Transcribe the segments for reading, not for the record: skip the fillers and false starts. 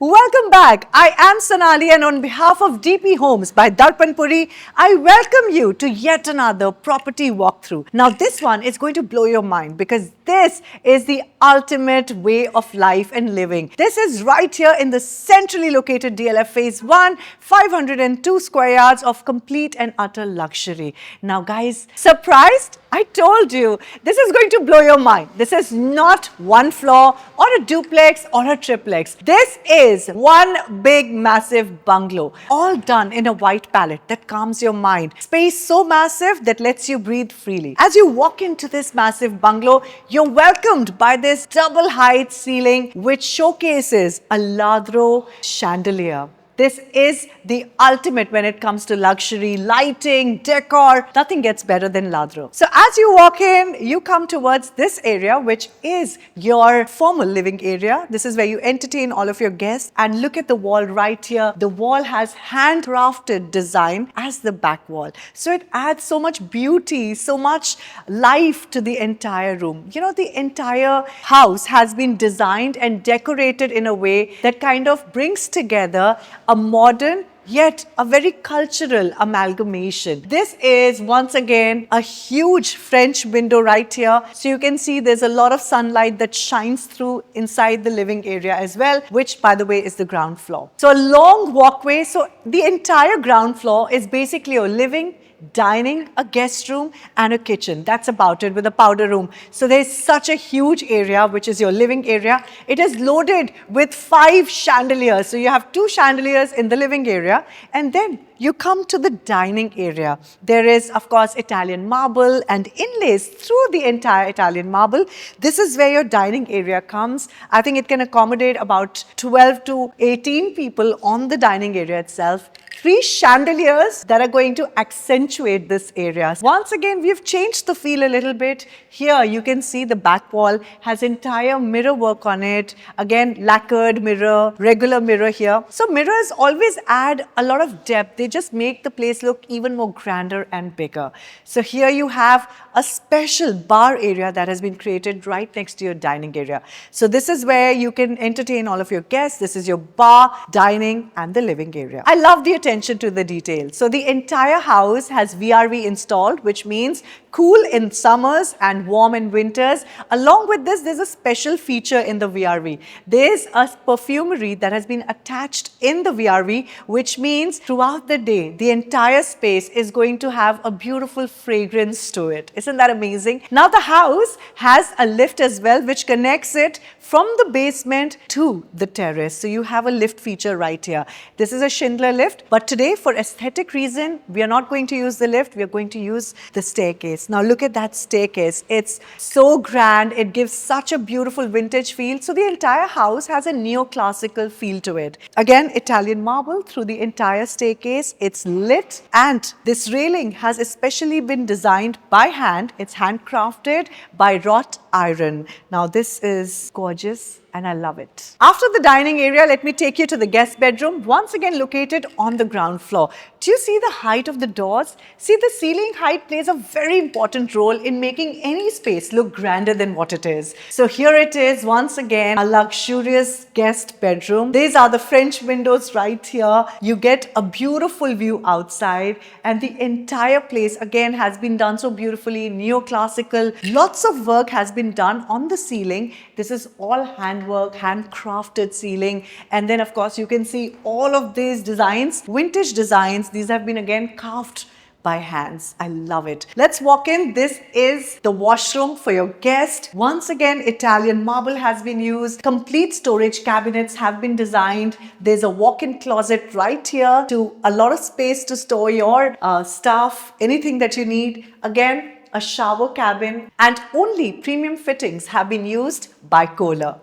Welcome back. I am Sonali, and on behalf of DP Homes by Darpan Puri, I welcome you to yet another property walkthrough. Now, this one is going to blow your mind because this is the ultimate way of life and living. This is right here in the centrally located DLF Phase 1, 502 square yards of complete and utter luxury. Now, guys, surprised? I told you, this is going to blow your mind. This is not one floor or a duplex or a triplex. This is one big massive bungalow, all done in a white palette that calms your mind. Space so massive that lets you breathe freely. As you walk into this massive bungalow, you're welcomed by this double height ceiling which showcases a Ladro chandelier. This is the ultimate when it comes to luxury, lighting, decor. Nothing gets better than Ladro. So as you walk in, you come towards this area, which is your formal living area. This is where you entertain all of your guests. And look at the wall right here. The wall has handcrafted design as the back wall. So it adds so much beauty, so much life to the entire room. You know, the entire house has been designed and decorated in a way that kind of brings together a modern yet a very cultural amalgamation. This is once again a huge French window right here. So you can see there's a lot of sunlight that shines through inside the living area as well, which by the way is the ground floor. So a long walkway. So the entire ground floor is basically your living, dining, a guest room and a kitchen. That's about it, with a powder room. So there's such a huge area, which is your living area. It is loaded with 5 chandeliers. So you have 2 chandeliers in the living area, and then you come to the dining area. There is, of course, Italian marble and inlays through the entire Italian marble. This is where your dining area comes. I think it can accommodate about 12 to 18 people on the dining area itself. 3 chandeliers that are going to accentuate this area. Once again, we've changed the feel a little bit. Here you can see the back wall has entire mirror work on it. Again, lacquered mirror, regular mirror here. So mirrors always add a lot of depth. They just make the place look even more grander and bigger. So here you have a special bar area that has been created right next to your dining area. So this is where you can entertain all of your guests. This is your bar, dining and the living area. I love the attention to the detail. So the entire house has VRV installed, which means cool in summers and warm in winters. Along with this, there's a special feature in the VRV. There's a perfumery that has been attached in the VRV, which means throughout the day, the entire space is going to have a beautiful fragrance to it. Isn't that amazing? Now the house has a lift as well, which connects it from the basement to the terrace. So you have a lift feature right here. This is a Schindler lift, but today for aesthetic reason, we are not going to use the lift. We are going to use the staircase. Now look at that staircase. It's so grand. It gives such a beautiful vintage feel. So the entire house has a neoclassical feel to it. Again, Italian marble through the entire staircase. It's lit, and this railing has especially been designed by hand. It's handcrafted by wrought iron. Now this is gorgeous and I love it. After the dining area, let me take you to the guest bedroom, once again located on the ground floor. Do you see the height of the doors? See, the ceiling height plays a very important role in making any space look grander than what it is. So here it is, once again, a luxurious guest bedroom. These are the French windows right here. You get a beautiful view outside, and the entire place again has been done so beautifully, neoclassical. Lots of work has been done on the ceiling. This is all handwork, handcrafted ceiling. And then of course you can see all of these designs, vintage designs. These have been again carved by hands. I love it. Let's walk in. This is the washroom for your guest. Once again, Italian marble has been used. Complete storage cabinets have been designed. There's a walk-in closet right here to a lot of space to store your stuff, anything that you need. Again, a shower cabin, and only premium fittings have been used by Kohler.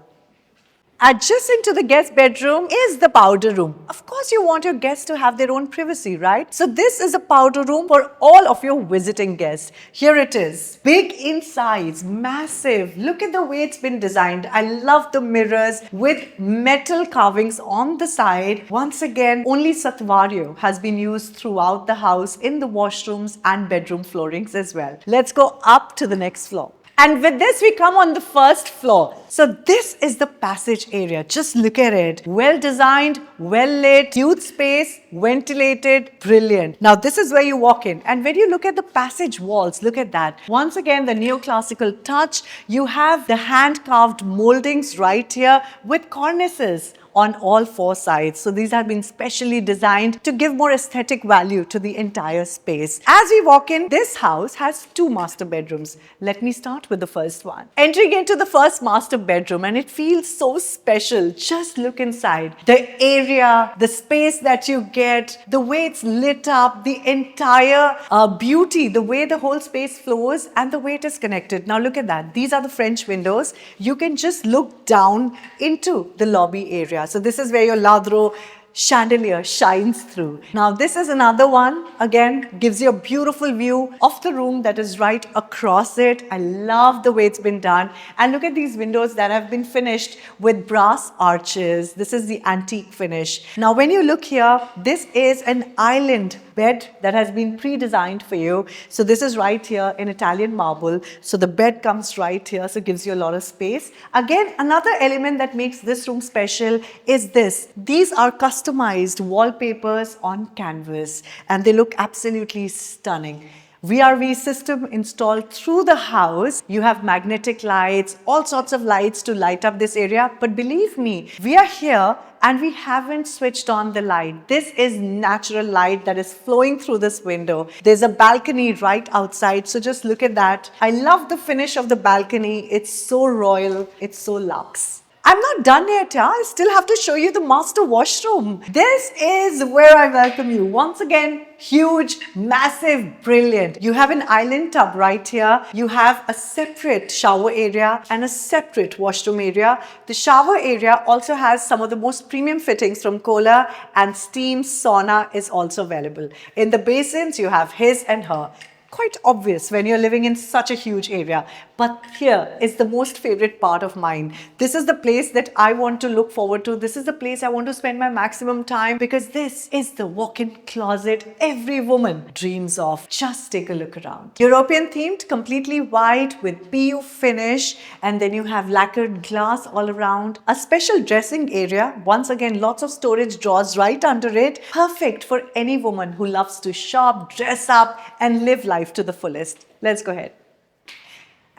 Adjacent to the guest bedroom is the powder room. Of course, you want your guests to have their own privacy, right? So this is a powder room for all of your visiting guests. Here it is. Big in size, massive. Look at the way it's been designed. I love the mirrors with metal carvings on the side. Once again, only Satvario has been used throughout the house in the washrooms and bedroom floorings as well. Let's go up to the next floor. And with this, we come on the first floor. So this is the passage area. Just look at it. Well designed, well lit, huge space, ventilated, brilliant. Now this is where you walk in. And when you look at the passage walls, look at that. Once again, the neoclassical touch. You have the hand-carved moldings right here with cornices on all four sides. So these have been specially designed to give more aesthetic value to the entire space. As we walk in, this house has two master bedrooms. Let me start with the first one. Entering into the first master bedroom, and it feels so special. Just look inside. The area, the space that you get, the way it's lit up, the entire beauty, the way the whole space flows and the way it is connected. Now look at that. These are the French windows. You can just look down into the lobby area. So this is where your Ladro chandelier shines through. Now this is another one, again gives you a beautiful view of the room that is right across it. I love the way it's been done, and look at these windows that have been finished with brass arches. This is the antique finish. Now when you look here, this is an island bed that has been pre-designed for you. So this is right here in Italian marble. So the bed comes right here, so it gives you a lot of space. Again, another element that makes this room special is this. These are customized wallpapers on canvas, and they look absolutely stunning. VRV system installed through the house. You have magnetic lights, all sorts of lights to light up this area. But believe me, we are here and we haven't switched on the light. This is natural light that is flowing through this window. There's a balcony right outside, so just look at that. I love the finish of the balcony. It's so royal, it's so luxe. I'm not done yet, I still have to show you the master washroom. This is where I welcome you. Once again, huge, massive, brilliant. You have an island tub right here. You have a separate shower area and a separate washroom area. The shower area also has some of the most premium fittings from Kohler, and steam sauna is also available. In the basins, you have his and her. Quite obvious when you're living in such a huge area. But here is the most favorite part of mine. This is the place that I want to look forward to. This is the place I want to spend my maximum time, because this is the walk-in closet every woman dreams of. Just take a look around. European themed, completely white with PU finish, and then you have lacquered glass all around. A special dressing area. Once again, lots of storage drawers right under it. Perfect for any woman who loves to shop, dress up, and live life to the fullest. Let's go ahead.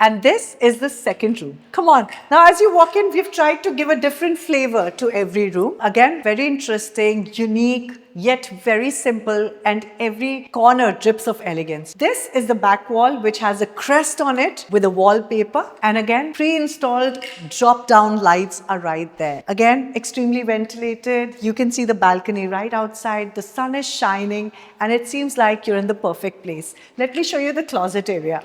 And this is the second room. Come on. Now as you walk in, we've tried to give a different flavor to every room. Again, very interesting, unique, yet very simple, and every corner drips of elegance. This is the back wall, which has a crest on it with a wallpaper. And again, pre-installed drop-down lights are right there. Again, extremely ventilated. You can see the balcony right outside. The sun is shining and it seems like you're in the perfect place. Let me show you the closet area.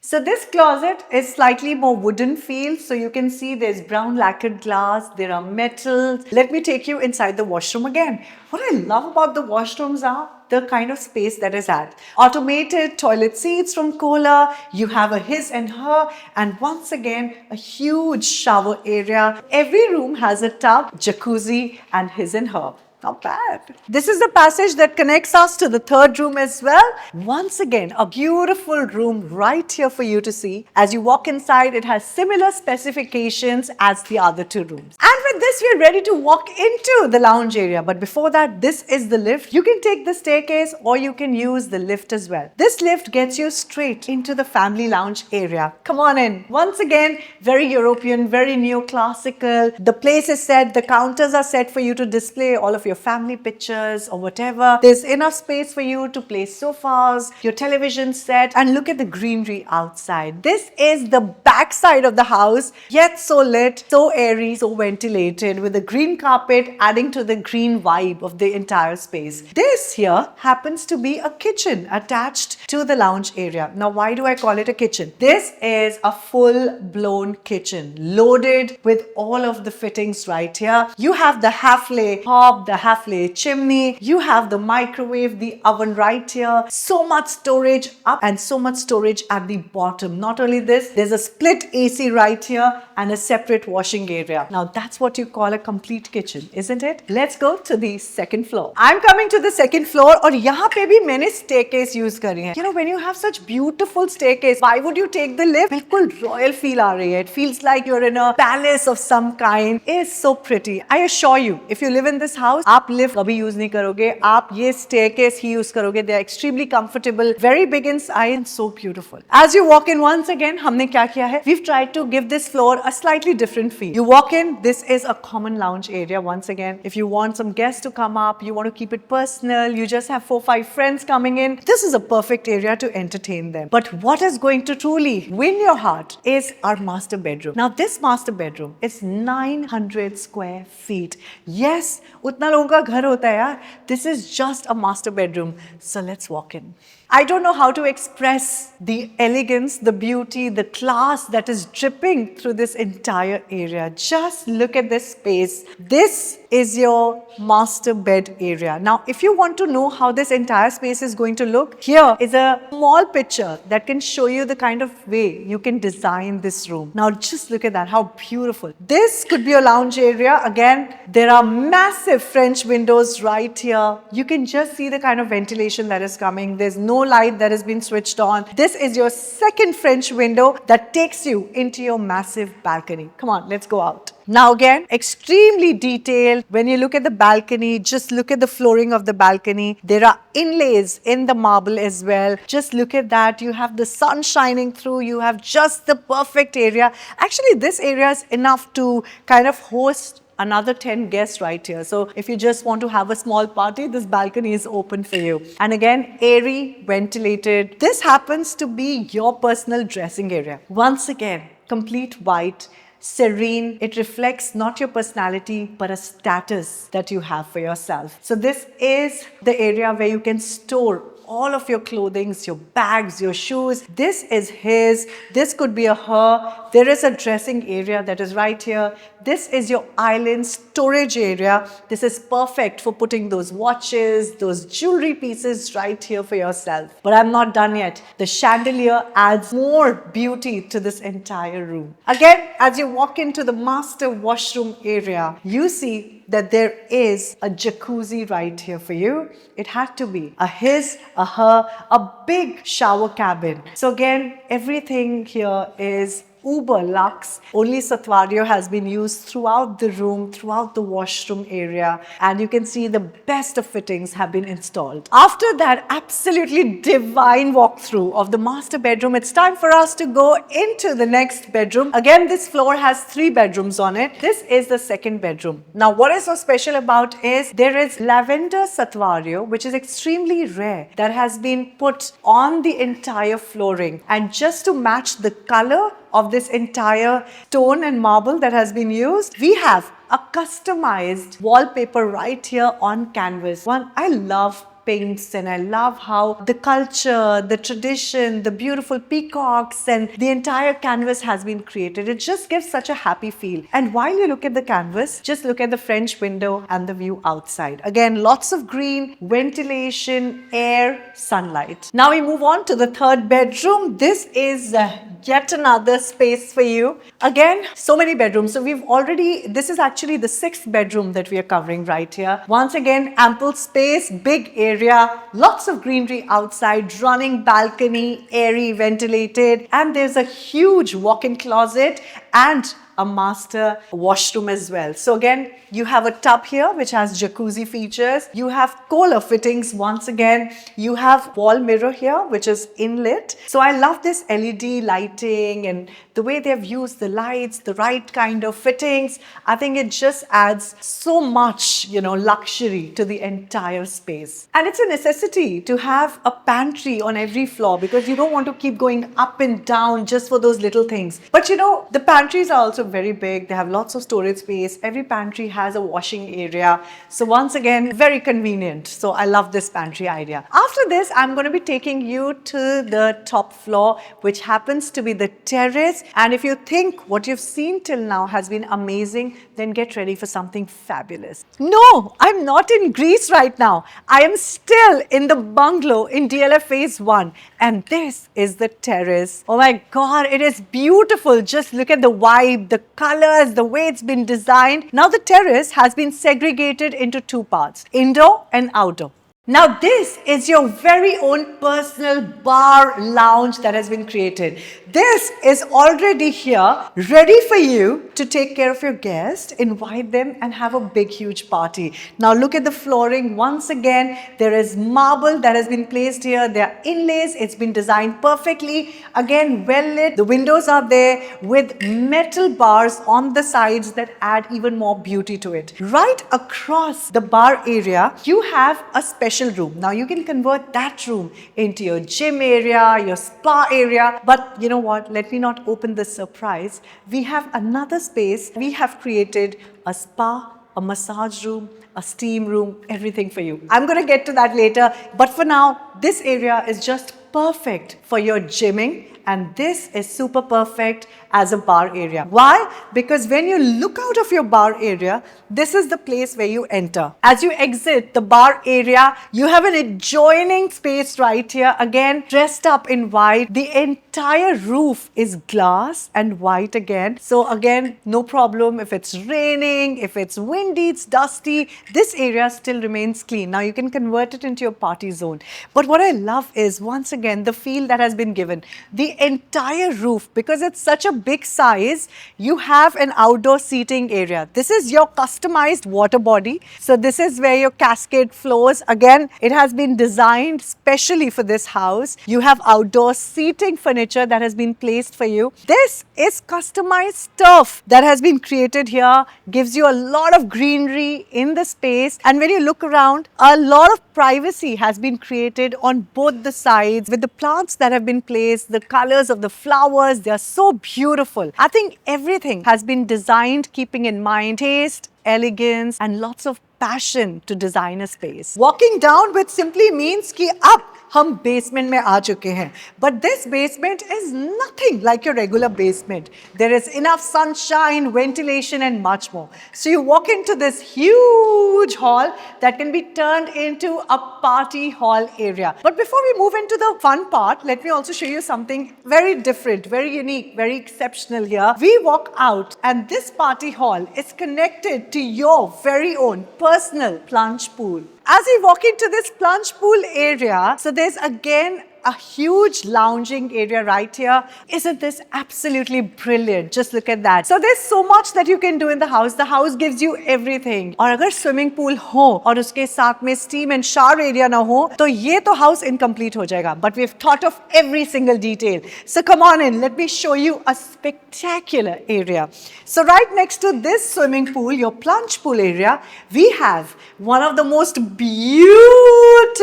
So this closet is slightly more wooden feel. So you can see there's brown lacquered glass, there are metals. Let me take you inside the washroom again. What I love about the washrooms are the kind of space that is at. Automated toilet seats from Kohler, you have a his and her, and once again, a huge shower area. Every room has a tub, jacuzzi, and his and her. Not bad. This is the passage that connects us to the third room as well. Once again, a beautiful room right here for you to see. As you walk inside, it has similar specifications as the other two rooms. And with this, we're ready to walk into the lounge area. But before that, this is the lift. You can take the staircase or you can use the lift as well. This lift gets you straight into the family lounge area. Come on in. Once again, very European, very neoclassical. The place is set, the counters are set for you to display all of your family pictures or whatever. There's enough space for you to place sofas, your television set, and look at the greenery outside. This is the back side of the house, yet so lit, so airy, so ventilated, with the green carpet adding to the green vibe of the entire space. This here happens to be a kitchen attached to the lounge area. Now, why do I call it a kitchen? This is a full-blown kitchen, loaded with all of the fittings right here. You have the half-lay hob, the Hafele chimney. You have the microwave, the oven right here. So much storage up and so much storage at the bottom. Not only this, there's a split AC right here and a separate washing area. Now that's what you call a complete kitchen, isn't it? Let's go to the second floor. I'm coming to the second floor और यहाँ पे भी मैंने staircase use करी है. You know, when you have such beautiful staircase, why would you take the lift? बिल्कुल royal feel आ रही है. It feels like you're in a palace of some kind. It's so pretty. I assure you, if you live in this house, आप lift कभी use नहीं करोगे. आप ये staircase ही use करोगे. They are extremely comfortable, very big inside and so beautiful. As you walk in once again, हमने क्या किया है? We've tried to give this floor a slightly different feel. You walk in, this is a common lounge area once again. If you want some guests to come up, you want to keep it personal, you just have 4-5 friends coming in, this is a perfect area to entertain them. But what is going to truly win your heart is our master bedroom. Now this master bedroom is 900 square feet. Yes, उतना लोगों का घर होता है यार. This is just a master bedroom. So let's walk in. I don't know how to express the elegance, the beauty, the class that is dripping through this entire area. Just look at this space. This is your master bed area. Now, if you want to know how this entire space is going to look, here is a small picture that can show you the kind of way you can design this room. Now, just look at that, how beautiful. This could be a lounge area. Again, there are massive French windows right here. You can just see the kind of ventilation that is coming. There's no light that has been switched on. This is your second French window that takes you into your massive balcony. Come on, let's go out. Now again, extremely detailed. When you look at the balcony, just look at the flooring of the balcony. There are inlays in the marble as well. Just look at that. You have the sun shining through. You have just the perfect area. Actually, this area is enough to kind of host another 10 guests right here. So if you just want to have a small party, this balcony is open for you. And again, airy, ventilated. This happens to be your personal dressing area. Once again, complete white, serene. It reflects not your personality, but a status that you have for yourself. So this is the area where you can store all of your clothing, your bags, your shoes. This is his. This could be a her. There is a dressing area that is right here. This is your island storage area. This is perfect for putting those watches, those jewelry pieces right here for yourself. But I'm not done yet. The chandelier adds more beauty to this entire room. Again, as you walk into the master washroom area, you see that there is a jacuzzi right here for you. It had to be a his, a her, a big shower cabin. So again, everything here is uber luxe. Only Satvario has been used throughout the room, throughout the washroom area, and you can see the best of fittings have been installed. After that absolutely divine walkthrough of the master bedroom, it's time for us to go into the next bedroom. Again, this floor has 3 bedrooms on it. This is the second bedroom. Now, what is so special about is there is lavender Satvario, which is extremely rare, that has been put on the entire flooring. And just to match the color of this entire stone and marble that has been used, we have a customized wallpaper right here on canvas. I love paints and I love how the culture, the tradition, the beautiful peacocks and the entire canvas has been created. It just gives such a happy feel. And while you look at the canvas, just look at the French window and the view outside. Again, lots of green, ventilation, air, sunlight. Now we move on to the third bedroom. This is yet another space for you. Again, so many bedrooms. So this is actually the 6th bedroom that we are covering right here. Once again, ample space, big area, lots of greenery outside, running balcony, airy, ventilated, and there's a huge walk-in closet and a master washroom as well. So again, you have a tub here which has jacuzzi features. You have Kohler fittings once again. You have wall mirror here which is inlit. So I love this LED lighting and the way they've used the lights, the right kind of fittings. I think it just adds so much, luxury to the entire space. And it's a necessity to have a pantry on every floor because you don't want to keep going up and down just for those little things. But the pantries are also also very big. They have lots of storage space. Every pantry has a washing area. So once again, very convenient. So I love this pantry idea. After this, I'm going to be taking you to the top floor, which happens to be the terrace. And if you think what you've seen till now has been amazing, then get ready for something fabulous. No, I'm not in Greece right now. I am still in the bungalow in DLF Phase 1. And this is the terrace. Oh my God, it is beautiful. Just look at the vibe, the colors, the way it's been designed. Now the terrace has been segregated into two parts, indoor and outdoor. Now this is your very own personal bar lounge that has been created. This is already here, ready for you to take care of your guests, invite them and have a big huge party. Now look at the flooring once again. There is marble that has been placed here. There are inlays. It's been designed perfectly. Again, well lit. The windows are there with metal bars on the sides that add even more beauty to it. Right across the bar area, you have a special room. Now you can convert that room into your gym area, your spa area. But you know what? Let me not open the surprise. We have another space. We have created a spa, a massage room, a steam room, everything for you. I'm going to get to that later. But for now, this area is just perfect for your gymming, and this is super perfect as a bar area. Why? Because when you look out of your bar area, this is the place where you enter. As you exit the bar area, you have an adjoining space right here, again dressed up in white. The entire roof is glass and white again. So again, no problem if it's raining, if it's windy, it's dusty, this area still remains clean. Now you can convert it into your party zone. But what I love is, once again, the feel that has been given. The entire roof, because it's such a big size, you have an outdoor seating area. This is your customized water body. So this is where your cascade flows. Again, it has been designed specially for this house. You have outdoor seating furniture that has been placed for you. This is customized turf that has been created here, gives you a lot of greenery in the space. And when you look around, a lot of privacy has been created on both the sides with the plants that have been placed, the colors of the flowers, they are so beautiful. I think everything has been designed keeping in mind taste, elegance and lots of passion to design a space. Walking down which simply means कि अब हम basement में आ चुके हैं. But this basement is nothing like your regular basement. There is enough sunshine, ventilation and much more. So you walk into this huge hall that can be turned into a party hall area. But before we move into the fun part, let me also show you something very different, very unique, very exceptional here. We walk out and this party hall is connected to your very own personal plunge pool. As we walk into this plunge pool area, so there's again a huge lounging area right here. Isn't this absolutely brilliant? Just look at that. So there's so much that you can do in the house. The house gives you everything. और अगर swimming pool हो और उसके साथ में steam and shower area ना हो, तो ये तो house incomplete हो जाएगा. But we've thought of every single detail. So come on in. Let me show you a spectacular area. So right next to this swimming pool, your plunge pool area, we have one of the most beautiful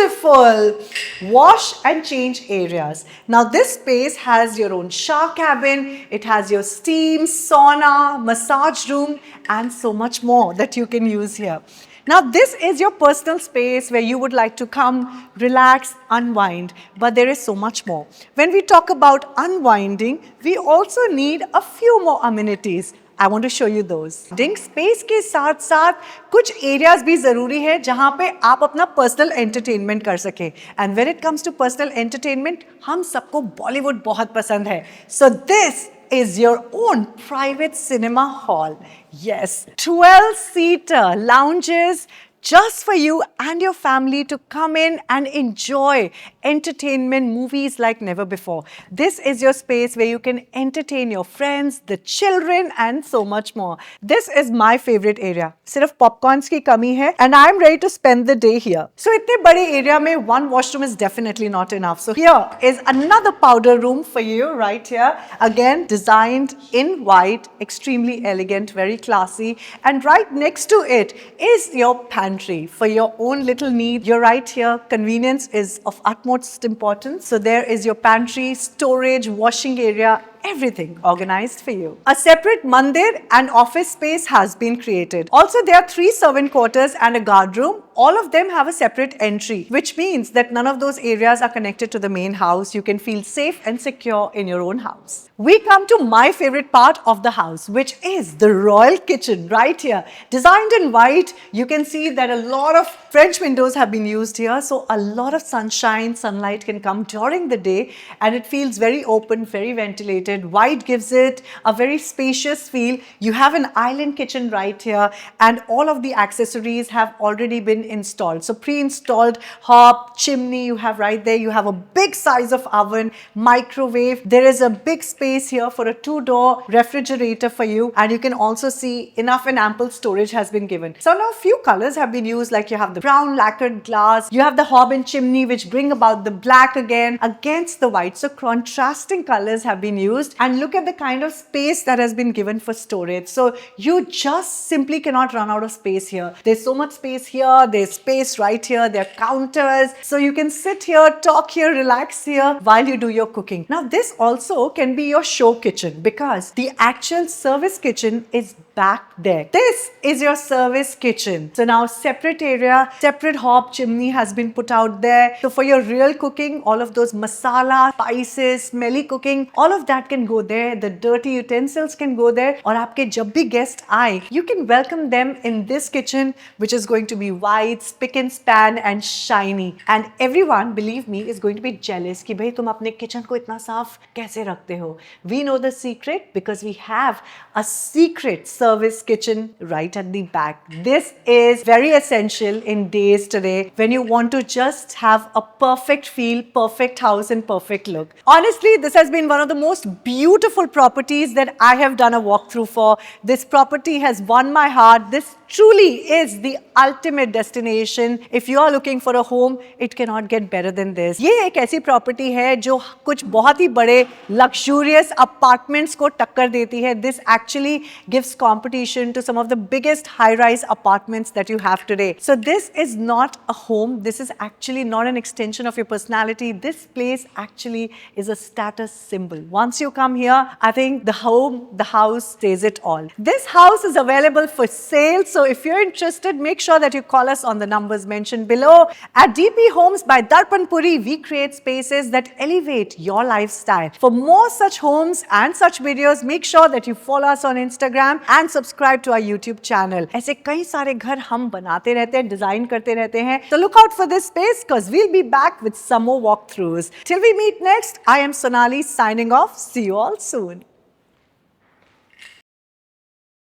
wash and change areas. Now this space has your own shower cabin, it has your steam, sauna, massage room and so much more that you can use here. Now this is your personal space where you would like to come, relax, unwind, but there is so much more. When we talk about unwinding, we also need a few more amenities. I want to show you those. Space के साथ साथ कुछ areas भी ज़रूरी है जहाँ पे आप अपना personal entertainment कर सकें. And when it comes to personal entertainment, हम सबको Bollywood बहुत पसंद है. So this is your own private cinema hall. Yes, 12-seater lounges just for you and your family to come in and enjoy entertainment movies like never before. This is your space where you can entertain your friends, the children and so much more. This is my favorite area. सिर्फ popcorns की कमी है and I'm ready to spend the day here. So इतने बड़े area में one washroom is definitely not enough. So here is another powder room for you right here. Again designed in white, extremely elegant, very classy. And right next to it is your pantry for your own little need. You're right here. Convenience is of utmost importance. So there is your pantry, storage, washing area, everything organized for you. A separate mandir and office space has been created. Also, there are 3 servant quarters and a guard room. All of them have a separate entry, which means that none of those areas are connected to the main house. You can feel safe and secure in your own house. We come to my favorite part of the house, which is the royal kitchen right here. Designed in white, you can see that a lot of French windows have been used here, so a lot of sunlight can come during the day, and it feels very open, very ventilated. White gives it a very spacious feel. You have an island kitchen right here, and all of the accessories have already been installed. So pre-installed hob, chimney you have right there. You have a big size of oven, microwave. There is a big space here for a 2-door refrigerator for you, and you can also see enough and ample storage has been given. So now few colors have been used, like you have the brown lacquered glass, you have the hob and chimney which bring about the black again against the white. So contrasting colors have been used, and look at the kind of space that has been given for storage. So you just simply cannot run out of space here. There's so much space here, there's space right here, there are counters. So you can sit here, talk here, relax here while you do your cooking. Now this also can be your show kitchen, because the actual service kitchen is back there. This is your service kitchen. So now separate area, separate hob, chimney has been put out there. So for your real cooking, all of those masala, spices, smelly cooking, all of that can go there. The dirty utensils can go there. और आपके जब भी guest आए, you can welcome them in this kitchen, which is going to be white, spick and span and shiny. And everyone, believe me, is going to be jealous कि भाई तुम अपने kitchen को इतना साफ कैसे रखते हो? We know the secret because we have a secret service kitchen right at the back. This is very essential in days today when you want to just have a perfect feel, perfect house and perfect look. Honestly, this has been one of the most beautiful properties that I have done a walkthrough for. This property has won my heart. This truly is the ultimate destination. If you are looking for a home, it cannot get better than this. ये एक ऐसी property है जो कुछ बहुत ही बड़े luxurious apartments को टक्कर देती है. This actually gives competition to some of the biggest high-rise apartments that you have today. So this is not a home. This is actually not an extension of your personality. This place actually is a status symbol. Once you come here, I think the home, the house says it all. This house is available for sale. So if you're interested, make sure that you call us on the numbers mentioned below. At DP Homes by Darpan Puri, we create spaces that elevate your lifestyle. For more such homes and such videos, make sure that you follow us on Instagram and subscribe to our YouTube channel. ऐसे कई सारे घर हम बनाते रहते हैं, design करते रहते हैं. So look out for this space because we'll be back with some more walkthroughs. Till we meet next, I am Sonali signing off. See you all soon.